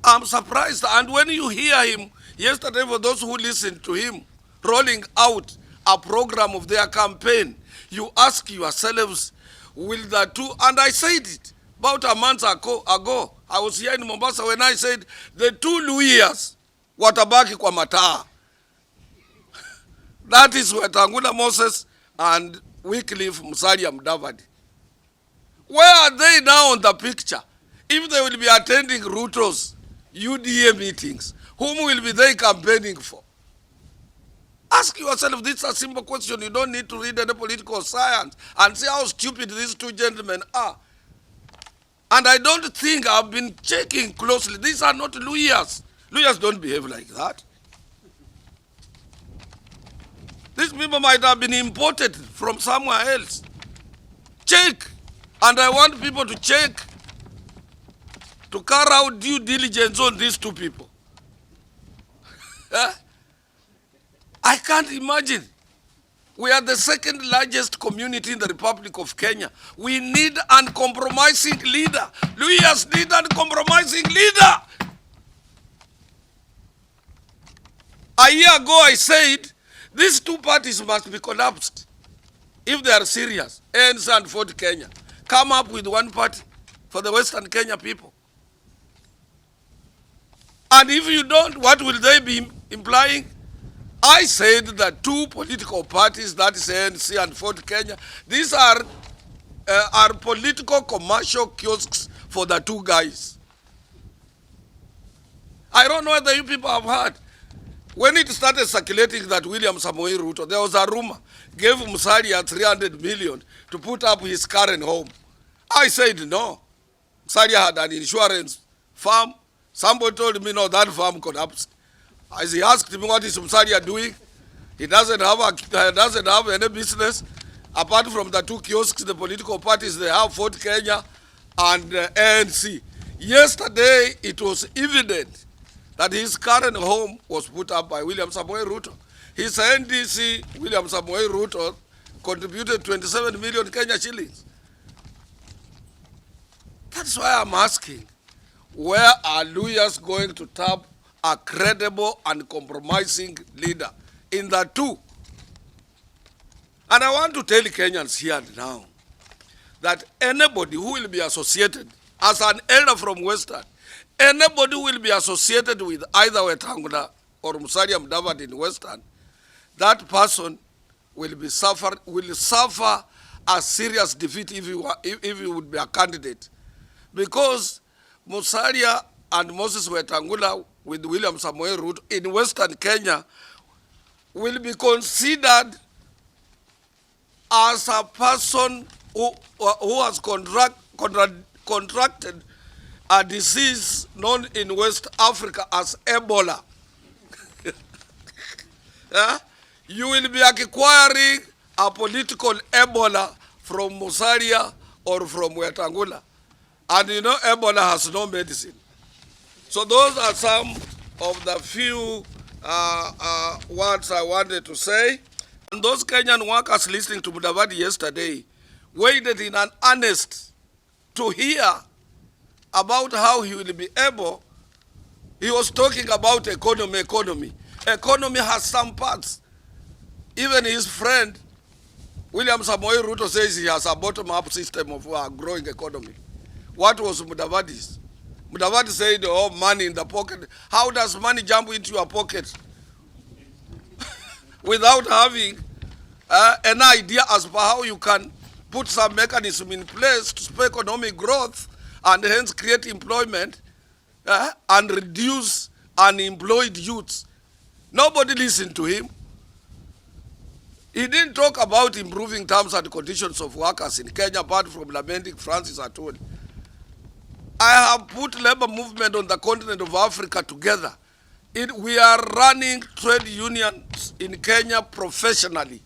I'm surprised. And when you hear him, yesterday, for those who listened to him, rolling out a program of their campaign, you ask yourselves, will the two, and I said it about a month ago, I was here in Mombasa when I said, the two Luhyas, watabaki kwa mataa. That is Wetangula Moses and Wycliffe Musalia Mudavadi. Where are they now on the picture? If they will be attending Ruto's UDA meetings, whom will be they campaigning for? Ask yourself, this is a simple question. You don't need to read any political science and see how stupid these two gentlemen are. And I don't think I've been checking closely. These are not Luhyas. Luhyas don't behave like that. These people might have been imported from somewhere else. Check. And I want people to check, to carry out due diligence on these two people. I can't imagine. We are the second largest community in the Republic of Kenya. We need an uncompromising leader. Luhyas need an uncompromising leader. A year ago I said, these two parties must be collapsed. If they are serious, ANC and Ford Kenya, come up with one party for the Western Kenya people. And if you don't, what will they be implying? I said that two political parties, that is ANC and Ford Kenya, these are political commercial kiosks for the two guys. I don't know whether you people have heard. When it started circulating that William Samoei Ruto, there was a rumor, gave Musalia 300 million to put up his current home. I said no. Musalia had an insurance farm. Somebody told me, no, that farm collapsed. As he asked me, what is Musalia doing? He doesn't have any business. Apart from the two kiosks, the political parties, they have Fort Kenya and ANC. Yesterday, it was evident that his current home was put up by William Samoei Ruto. His NDC, William Samoei Ruto, contributed 27 million Kenya shillings. That's why I'm asking, where are Luhyas going to tap a credible and compromising leader in the two? And I want to tell Kenyans here and now that anybody who will be associated as an elder from Western, anybody who will be associated with either Wetangula or Musalia Mudavadi in Western, that person will suffer a serious defeat if he would be a candidate. Because Musalia and Moses Wetangula with William Samoei Ruto in Western Kenya will be considered as a person who has contracted a disease known in West Africa as Ebola. You will be acquiring a political Ebola from Musalia or from Wetangula. And you know Ebola has no medicine. So those are some of the few words I wanted to say. And those Kenyan workers listening to Mudavadi yesterday waited in an earnest to hear about how he will be able. He was talking about economy. Economy has some parts. Even his friend, William Samoei Ruto, says he has a bottom-up system of a growing economy. What was Mudavadi's? Mudavadi said, oh, money in the pocket. How does money jump into your pocket? Without having an idea as to how you can put some mechanism in place to spur economic growth and hence create employment and reduce unemployed youths. Nobody listened to him. He didn't talk about improving terms and conditions of workers in Kenya apart from lamenting Francis Atwoli. I have put labor movement on the continent of Africa together. We are running trade unions in Kenya professionally.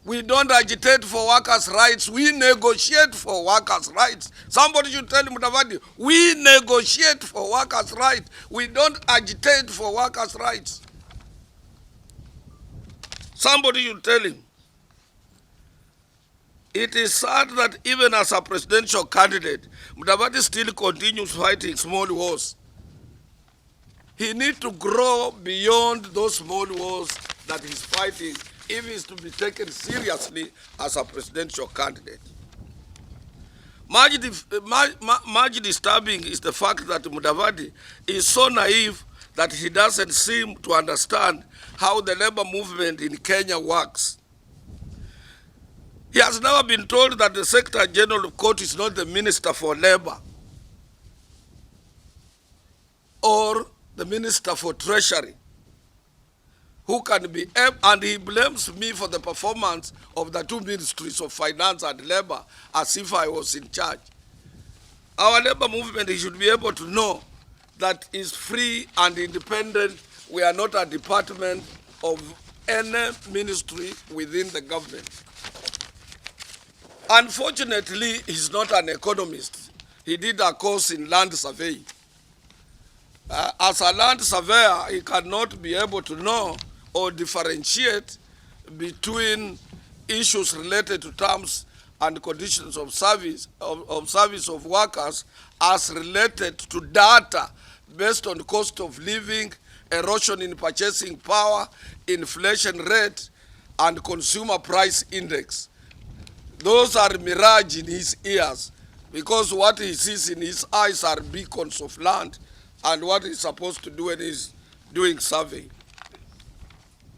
We don't agitate for workers' rights. We negotiate for workers' rights. Somebody should tell Mudavadi, we negotiate for workers' rights. We don't agitate for workers' rights. Somebody should tell him. It is sad that even as a presidential candidate, Mudavadi still continues fighting small wars. He needs to grow beyond those small wars that he's fighting if he's to be taken seriously as a presidential candidate. Much disturbing is the fact that Mudavadi is so naive that he doesn't seem to understand how the labor movement in Kenya works. He has never been told that the Secretary General of Court is not the Minister for Labor or the Minister for Treasury, who can be, and he blames me for the performance of the two ministries of Finance and Labor as if I was in charge. Our labor movement, he should be able to know that is free and independent. We are not a department of any ministry within the government. Unfortunately, he's not an economist. He did a course in land survey. As a land surveyor, he cannot be able to know or differentiate between issues related to terms and conditions of service of workers as related to data based on cost of living, erosion in purchasing power, inflation rate, and consumer price index. Those are mirage in his ears, because what he sees in his eyes are beacons of land and what he's supposed to do when he's doing survey.